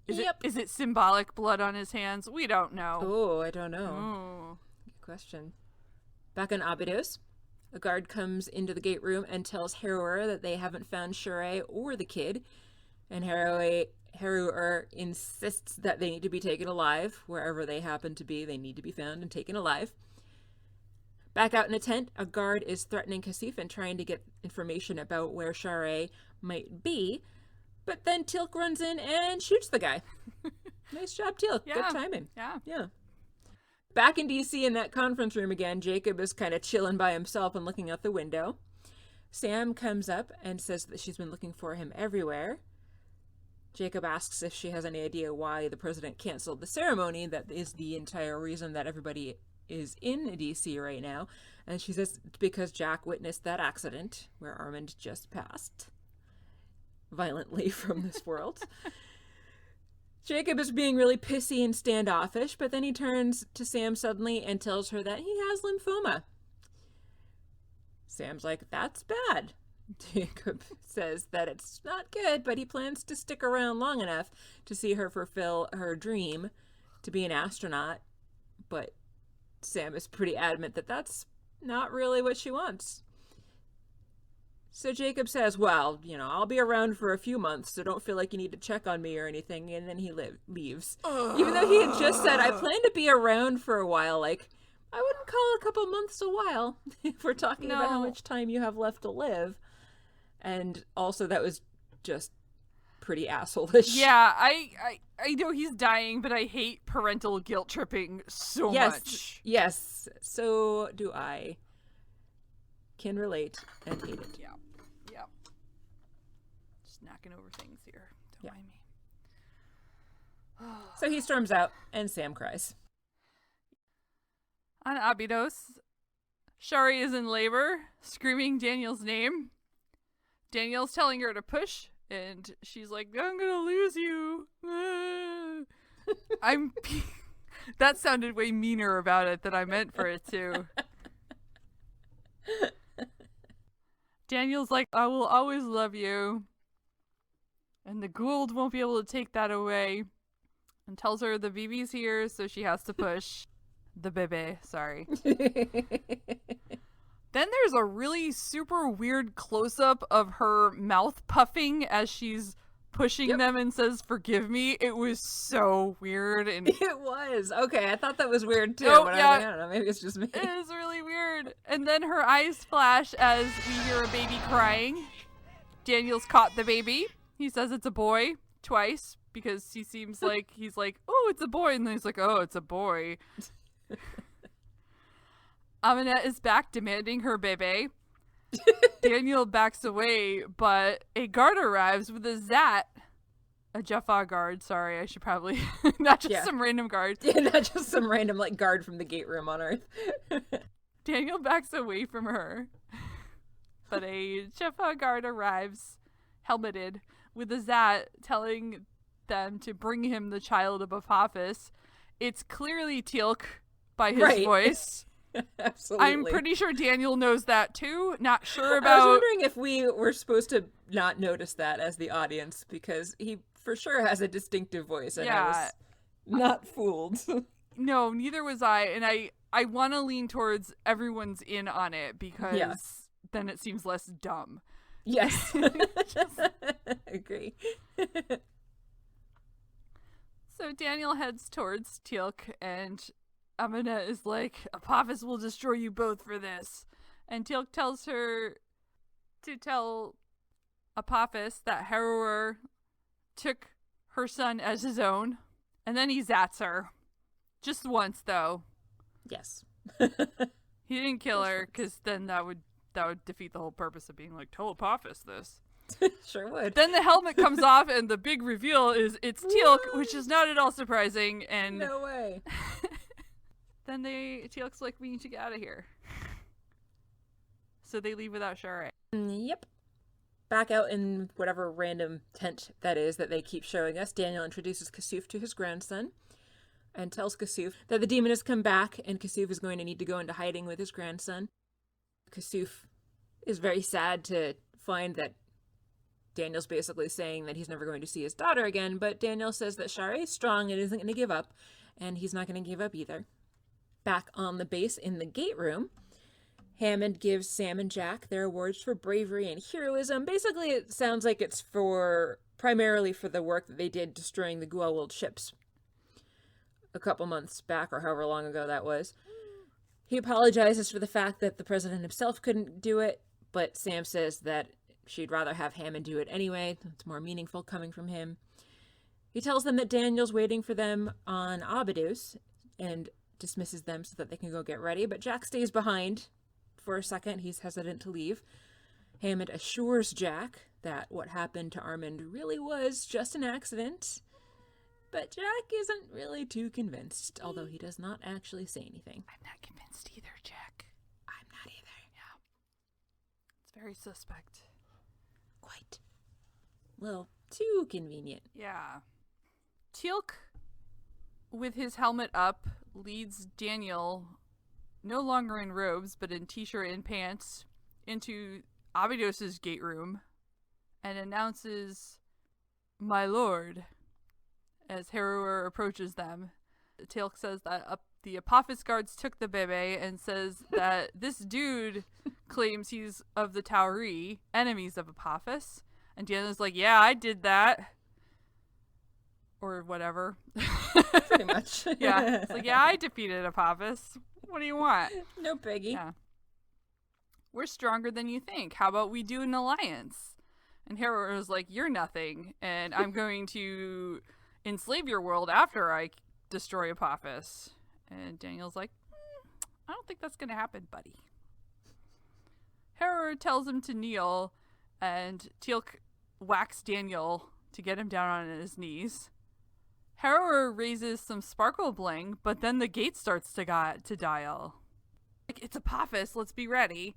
Is it symbolic blood on his hands? We don't know. Oh, I don't know. Oh. Good question. Back on Abydos, a guard comes into the gate room and tells Sha're that they haven't found Sha're or the kid. And Sha're insists that they need to be taken alive. Wherever they happen to be, they need to be found and taken alive. Back out in a tent, a guard is threatening Kasif and trying to get information about where Sha're might be. But then Teal'c runs in and shoots the guy. Nice job, Teal'c. Yeah. Good timing. Yeah. Back in DC in that conference room again, Jacob is kind of chilling by himself and looking out the window. Sam comes up and says that she's been looking for him everywhere. Jacob asks if she has any idea why the president canceled the ceremony. That is the entire reason that everybody is in DC right now. And she says it's because Jack witnessed that accident where Armand just passed violently from this world. Jacob is being really pissy and standoffish, but then he turns to Sam suddenly and tells her that he has lymphoma. Sam's like, that's bad. Jacob says that it's not good, but he plans to stick around long enough to see her fulfill her dream to be an astronaut, but Sam is pretty adamant that that's not really what she wants. So Jacob says, well, I'll be around for a few months, so don't feel like you need to check on me or anything, and then he leaves. Even though he had just said, I plan to be around for a while, like, I wouldn't call a couple months a while if we're talking about how much time you have left to live. And also that was just pretty asshole-ish. Yeah, I know he's dying, but I hate parental guilt tripping so much. Yes, so do I. Can relate and hate it. Yeah. Just knocking over things here. Don't mind me. So he storms out, and Sam cries. On Abydos, Sha're is in labor, screaming Daniel's name. Daniel's telling her to push, and she's like, I'm gonna lose you. That sounded way meaner about it than I meant for it to. Daniel's like, I will always love you. And the Gould won't be able to take that away. And tells her the BB's here, so she has to push. The bebe, sorry. Then there's a really super weird close-up of her mouth puffing as she's pushing them and says, forgive me. It was so weird. And It was. Okay, I thought that was weird too. Oh, but yeah. I don't know, maybe it's just me. it is really weird. And then her eyes flash as we hear a baby crying. Daniel's caught the baby. He says it's a boy twice because he seems like he's like, oh, it's a boy. And then he's like, oh, it's a boy. Aminette is back demanding her bebe. Daniel backs away, but a guard arrives with a Zat. A Jaffa guard, sorry, I should probably... not just some random guard. Yeah, not just some random, guard from the gate room on Earth. Daniel backs away from her. But a Jaffa guard arrives, helmeted, with a Zat telling them to bring him the child of Apophis. It's clearly Teal'c by his voice. Absolutely. I'm pretty sure Daniel knows that too. Not sure about... I was wondering if we were supposed to not notice that as the audience, because he for sure has a distinctive voice, and I was not fooled. No, neither was I, and I want to lean towards everyone's in on it, because then it seems less dumb. Yes. Agree. So Daniel heads towards Teal'c, and Aminette is like, Apophis will destroy you both for this. And Teal'c tells her to tell Apophis that Harrower took her son as his own. And then he zats her. Just once, though. Yes. He didn't kill her, because then that would defeat the whole purpose of being like, tell Apophis this. Sure would. Then the helmet comes off, and the big reveal is it's Teal'c, which is not at all surprising. And no way. Then Teal'c's like, we need to get out of here. So they leave without Sha're. Yep. Back out in whatever random tent that is that they keep showing us, Daniel introduces Kasuf to his grandson and tells Kasuf that the demon has come back and Kasuf is going to need to go into hiding with his grandson. Kasuf is very sad to find that Daniel's basically saying that he's never going to see his daughter again, but Daniel says that Sha're is strong and isn't going to give up, and he's not going to give up either. Back on the base in the gate room, Hammond gives Sam and Jack their awards for bravery and heroism. Basically, it sounds like it's primarily for the work that they did destroying the Goa'uld ships a couple months back, or however long ago that was. He apologizes for the fact that the president himself couldn't do it, but Sam says that she'd rather have Hammond do it anyway. It's more meaningful coming from him. He tells them that Daniel's waiting for them on Abydos and dismisses them so that they can go get ready, but Jack stays behind for a second. He's hesitant to leave. Hammond assures Jack that what happened to Armand really was just an accident, but Jack isn't really too convinced, although he does not actually say anything. I'm not convinced either, Jack. I'm not either. Yeah. It's very suspect. Quite. Well, too convenient. Yeah. Teal'c, with his helmet up, leads Daniel, no longer in robes, but in t-shirt and pants, into Abydos' gate room and announces, "My lord," as Harrower approaches them. Teal'c says that the Apophis guards took the bebe and says that this dude claims he's of the Tauri, enemies of Apophis. And Daniel's like, yeah, I did that. Or whatever. Pretty much. Yeah. It's like, yeah, I defeated Apophis. What do you want? No biggie. Yeah. We're stronger than you think. How about we do an alliance? And Hera was like, you're nothing, and I'm going to enslave your world after I destroy Apophis. And Daniel's like, I don't think that's going to happen, buddy. Hera tells him to kneel, and Teal'c whacks Daniel to get him down on his knees. Hera raises some sparkle bling, but then the gate starts to dial. Like, it's Apophis, let's be ready.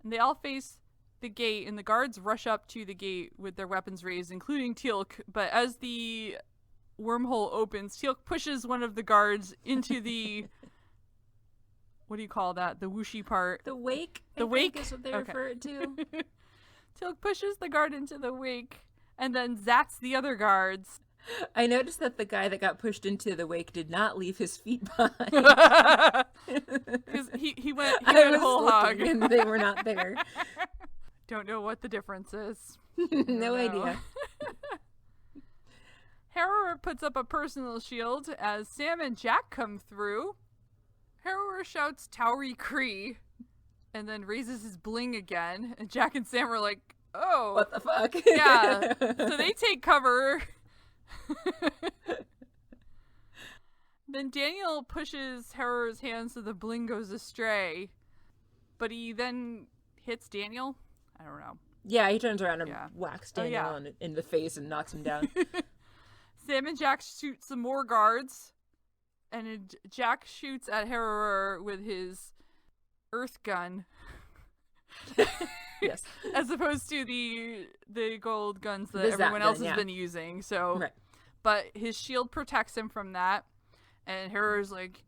And they all face the gate, and the guards rush up to the gate with their weapons raised, including Teal'c. But as the wormhole opens, Teal'c pushes one of the guards into the... what do you call that? The whooshy part. The wake? The I wake? think is what they refer it to. Teal'c pushes the guard into the wake, and then zats the other guards. I noticed that the guy that got pushed into the wake did not leave his feet behind. Because he went whole hog. And they were not there. Don't know what the difference is. No idea. Hera puts up a personal shield as Sam and Jack come through. Hera shouts Tauri Kree and then raises his bling again. And Jack and Sam are like, oh. What the fuck? Yeah. So they take cover. Then Daniel pushes Hera's hand so the bling goes astray. But he then hits Daniel. I don't know. Yeah, he turns around and Yeah. whacks Daniel in the face and knocks him down. Sam and Jack shoot some more guards. And Jack shoots at Hera with his earth gun. Yes. As opposed to the gold guns that The zap everyone else gun, has yeah. been using. So, Right. But his shield protects him from that. And Hera's like,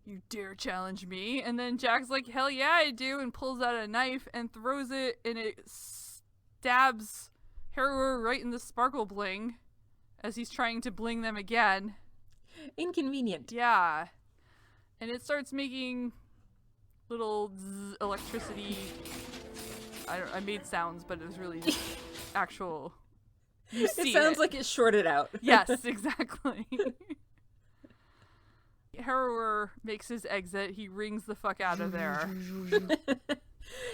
you dare challenge me? And then Jack's like, hell yeah, I do. And pulls out a knife and throws it. And it stabs Hera right in the sparkle bling as he's trying to bling them again. Inconvenient. Yeah. And it starts making little zzz electricity. I made sounds, but it was really just actual. You see It sounds like it's shorted out. Yes, exactly. Hera makes his exit. He rings the fuck out of there.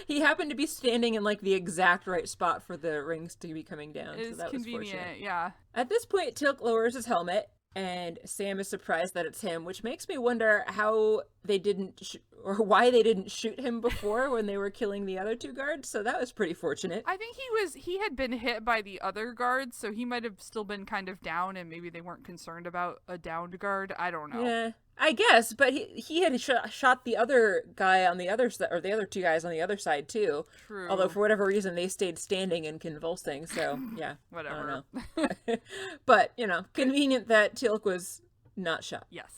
He happened to be standing in like the exact right spot for the rings to be coming down. It's so that was convenient, fortunate. yeah. At this point, Teal'c lowers his helmet, and Sam is surprised that it's him, which makes me wonder how they didn't, or why they didn't shoot him before when they were killing the other two guards. So that was pretty fortunate. I think he had been hit by the other guards, so he might have still been kind of down, and maybe they weren't concerned about a downed guard. I don't know. Yeah, I guess, but he had shot the other guy on the other side, or the other two guys on the other side too. True. Although for whatever reason they stayed standing and convulsing. So yeah, Whatever. I don't know. But convenient that Teal'c was not shot. Yes.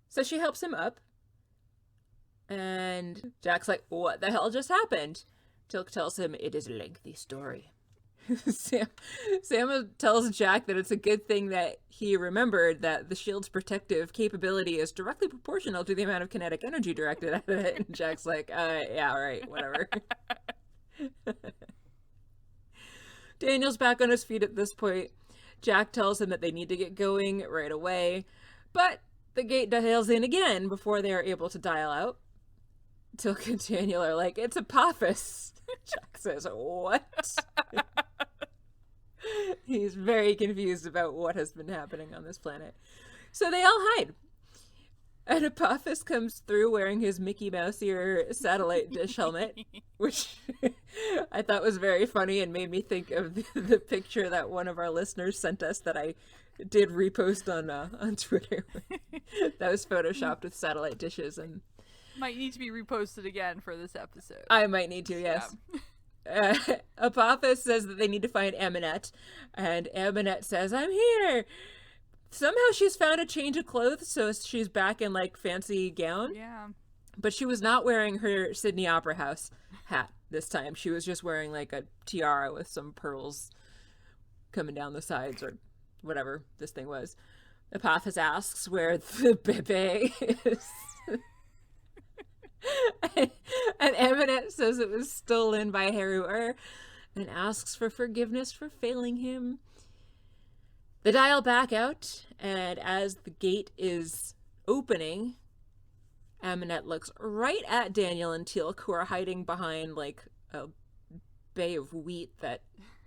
So she helps him up, and Jack's like, "What the hell just happened?" Teal'c tells him it is a lengthy story. Sam tells Jack that it's a good thing that he remembered that the shield's protective capability is directly proportional to the amount of kinetic energy directed at it. And Jack's like, yeah, right, whatever. Daniel's back on his feet at this point. Jack tells him that they need to get going right away, but the gate dials in again before they are able to dial out. Teal'c and Daniel are like, it's Apophis. Jack says, what? He's very confused about what has been happening on this planet. So they all hide. And Apophis comes through wearing his Mickey Mouse ear satellite dish helmet, which I thought was very funny and made me think of the picture that one of our listeners sent us that I did repost on Twitter. That was photoshopped with satellite dishes, and Might need to be reposted again for this episode. I might need to, yes. Apophis says that they need to find Aminette, and Aminette says, I'm here. Somehow she's found a change of clothes, so she's back in like fancy gown. Yeah. But she was not wearing her Sydney Opera House hat this time. She was just wearing like a tiara with some pearls coming down the sides or whatever this thing was. Apophis asks where the bebe is. And Eminent says it was stolen by Haruer and asks for forgiveness for failing him. They dial back out, and as the gate is opening, Aminette looks right at Daniel and Teal'c, who are hiding behind like a bay of wheat that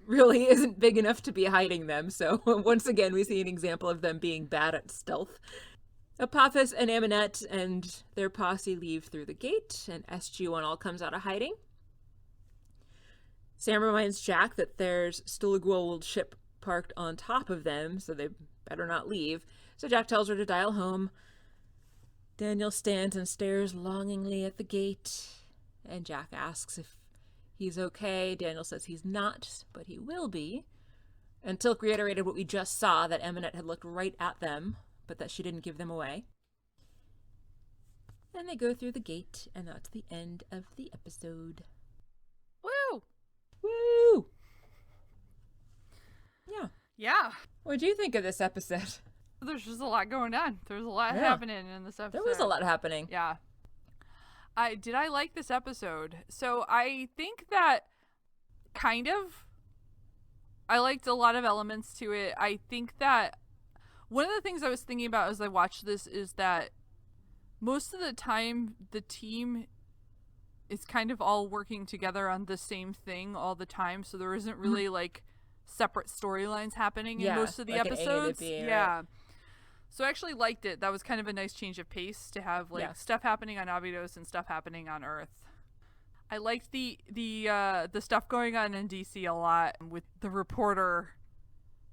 really isn't big enough to be hiding them. So once again, we see an example of them being bad at stealth. Apophis and Aminette and their posse leave through the gate, and SG-1 all comes out of hiding. Sam reminds Jack that there's still a Goa'uld ship parked on top of them, so they better not leave. So Jack tells her to dial home. Daniel stands and stares longingly at the gate, and Jack asks if he's okay. Daniel says he's not, but he will be. And Teal'c reiterated what we just saw, that Aminette had looked right at them, but that she didn't give them away. And they go through the gate, and that's the end of the episode. Woo! Woo! Yeah. Yeah. What do you think of this episode? There's just a lot going on. There's a lot happening in this episode. There was a lot happening. Yeah. I like this episode. So I think that kind of I liked a lot of elements to it. I think that one of the things I was thinking about as I watched this is that most of the time the team is kind of all working together on the same thing all the time, so there isn't really like separate storylines happening in most of the like episodes. An A to B, yeah. Right? So I actually liked it. That was kind of a nice change of pace to have like stuff happening on Abydos and stuff happening on Earth. I liked the stuff going on in DC a lot, with the reporter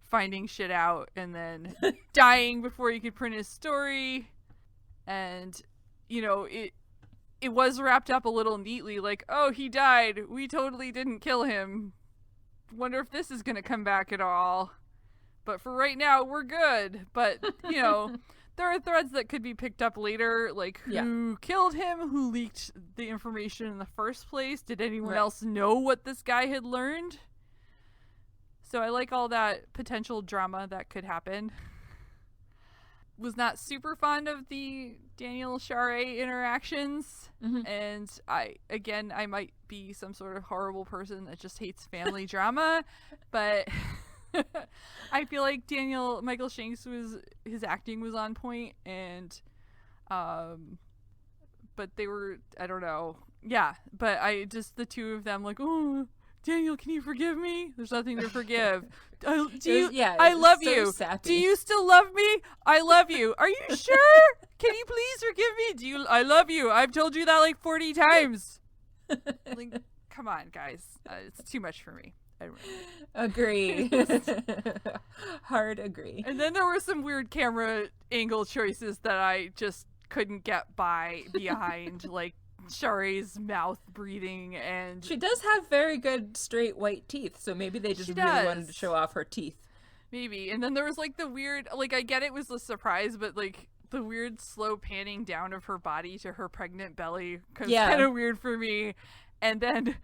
finding shit out and then dying before he could print his story. And you know, it was wrapped up a little neatly, like, oh, he died, we totally didn't kill him, wonder if this is gonna come back at all. But for right now, we're good. But, you know, there are threads that could be picked up later, like who killed him, who leaked the information in the first place, did anyone else know what this guy had learned? So I like all that potential drama that could happen. Was not super fond of the Daniel Sha're interactions. And I might be some sort of horrible person that just hates family drama, but I feel like Michael Shanks his acting was on point, and but they were, I don't know. Yeah, but the two of them, like, oh, Daniel, can you forgive me? There's nothing to forgive. I love you. Sappy. Do you still love me? I love you. Are you sure? Can you please forgive me? I love you. I've told you that like 40 times. Like, come on, guys. It's too much for me. Agree. Hard agree. And then there were some weird camera angle choices that I just couldn't get behind, like Share's mouth breathing, and she does have very good straight white teeth, so maybe they just really wanted to show off her teeth. Maybe. And then there was like the weird, like, I get it was a surprise, but like the weird slow panning down of her body to her pregnant belly, because kind of weird for me. And then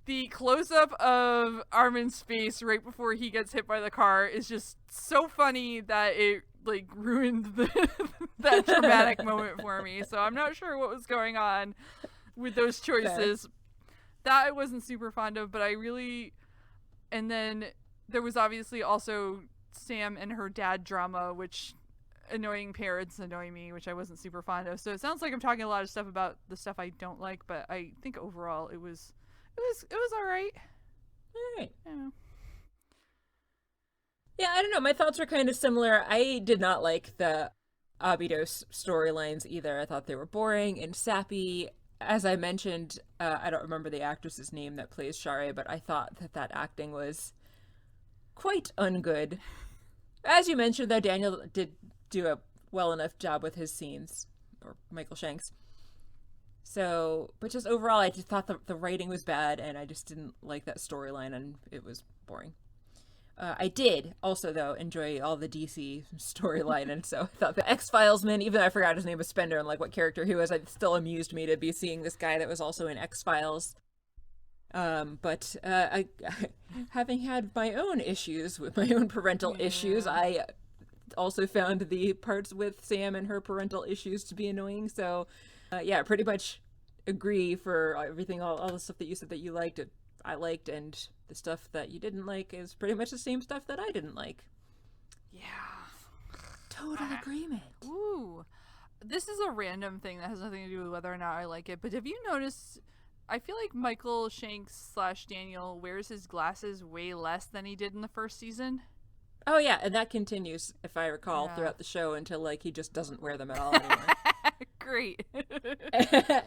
the close-up of Armin's face right before he gets hit by the car is just so funny that it like ruined that dramatic moment for me. So I'm not sure what was going on with those choices. Fair. That I wasn't super fond of, but and then there was obviously also Sam and her dad drama, which annoying parents annoy me, which I wasn't super fond of. So it sounds like I'm talking a lot of stuff about the stuff I don't like, but I think overall it was all right. All right. Yeah. Yeah, I don't know. My thoughts are kind of similar. I did not like the Abydos storylines either. I thought they were boring and sappy. As I mentioned, I don't remember the actress's name that plays Sha're, but I thought that acting was quite ungood. As you mentioned, though, Daniel did do a well enough job with his scenes, or Michael Shanks. So, but just overall, I just thought the writing was bad, and I just didn't like that storyline, and it was boring. I did also, though, enjoy all the DC storyline, and so I thought the X-Files man, even though I forgot his name was Spender and like what character he was, it still amused me to be seeing this guy that was also in X-Files. But having had my own issues with my own parental issues, I also found the parts with Sam and her parental issues to be annoying. So, yeah, pretty much agree for everything, all the stuff that you said that you liked, I liked, and the stuff that you didn't like is pretty much the same stuff that I didn't like. Yeah. Total agreement. Ooh. This is a random thing that has nothing to do with whether or not I like it, but have you noticed, I feel like Michael Shanks / Daniel wears his glasses way less than he did in the first season. Oh, yeah, and that continues, if I recall, throughout the show until, like, he just doesn't wear them at all anymore. Great.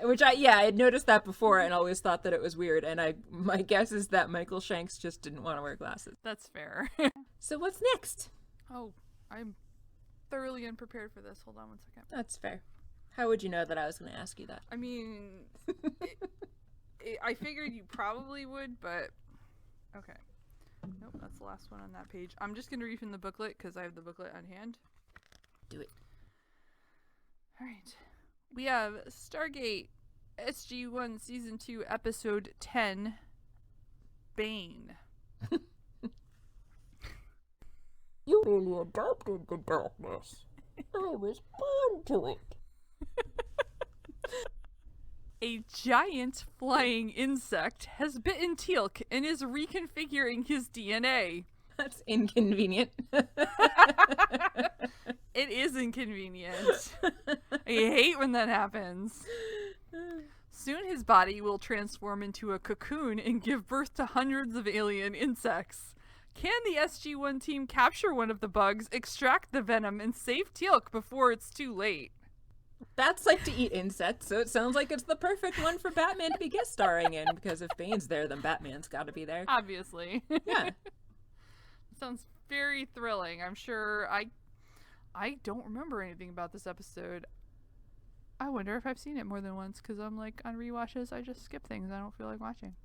Which I had noticed that before and always thought that it was weird, and my guess is that Michael Shanks just didn't want to wear glasses. That's fair. So what's next? Oh, I'm thoroughly unprepared for this. Hold on one second. That's fair. How would you know that I was going to ask you that? I mean, I figured you probably would, but okay. Nope, that's the last one on that page. I'm just going to read from the booklet because I have the booklet on hand. Do it. All right. We have Stargate SG-1 Season 2 Episode 10, Bane. You really adopted the darkness. I was born to it. A giant flying insect has bitten Teal'c and is reconfiguring his DNA. That's inconvenient. It is inconvenient. I hate when that happens. Soon his body will transform into a cocoon and give birth to hundreds of alien insects. Can the SG-1 team capture one of the bugs, extract the venom, and save Teal'c before it's too late? Bats like to eat insects, so it sounds like it's the perfect one for Batman to be guest starring in, because if Bane's there, then Batman's got to be there. Obviously. Yeah. Sounds very thrilling. I'm sure I don't remember anything about this episode. I wonder if I've seen it more than once, because I'm like, on rewatches, I just skip things I don't feel like watching.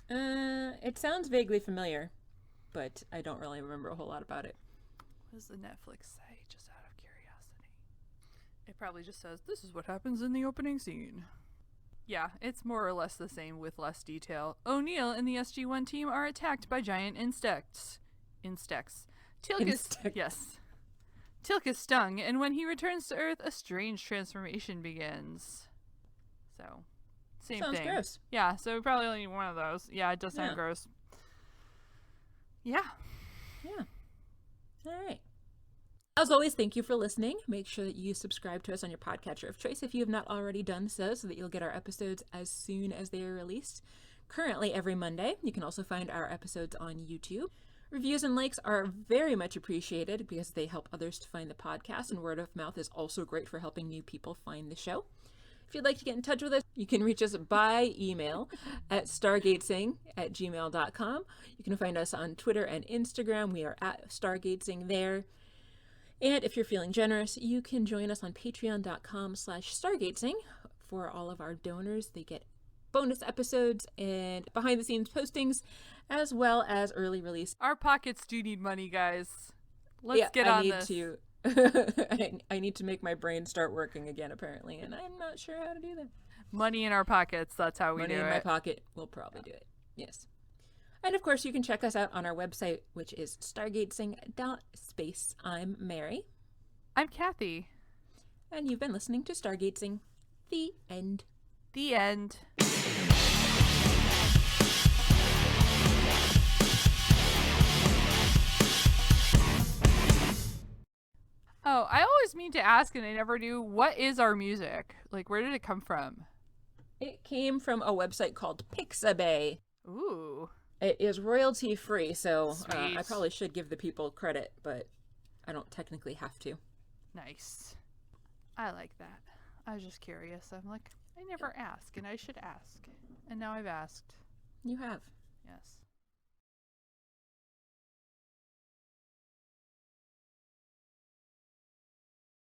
It sounds vaguely familiar, but I don't really remember a whole lot about it. What does the Netflix say, just out of curiosity? It probably just says, this is what happens in the opening scene. Yeah, it's more or less the same with less detail. O'Neill and the SG-1 team are attacked by giant insects. Teal'c is stung, and when he returns to Earth, a strange transformation begins. So, same Sounds thing. gross. Yeah, so we probably only need one of those. Yeah, it does sound gross. Yeah. Yeah. All right. As always, thank you for listening. Make sure that you subscribe to us on your podcatcher of choice if you have not already done so that you'll get our episodes as soon as they are released. Currently every Monday. You can also find our episodes on YouTube. Reviews and likes are very much appreciated because they help others to find the podcast, and word of mouth is also great for helping new people find the show. If you'd like to get in touch with us, you can reach us by email at stargatezing@gmail.com. You can find us on Twitter and Instagram. We are at Stargatezing there. And if you're feeling generous, you can join us on patreon.com/stargatezing. For all of our donors, they get bonus episodes and behind the scenes postings, as well as early release. Our pockets do need money, guys. Let's get on this. I need to make my brain start working again, apparently, and I'm not sure how to do that. Money in our pockets, that's how we do it. Money in my pocket will probably do it. Yes. And of course, you can check us out on our website, which is stargatezing.space. I'm Mary. I'm Kathy. And you've been listening to Stargatezing. The end. The end. Oh, I always mean to ask, and I never do, what is our music? Like, where did it come from? It came from a website called Pixabay. Ooh. It is royalty free, so Sweet. I probably should give the people credit, but I don't technically have to. Nice. I like that. I was just curious. I'm like, I never ask, and I should ask. And now I've asked. You have. Yes.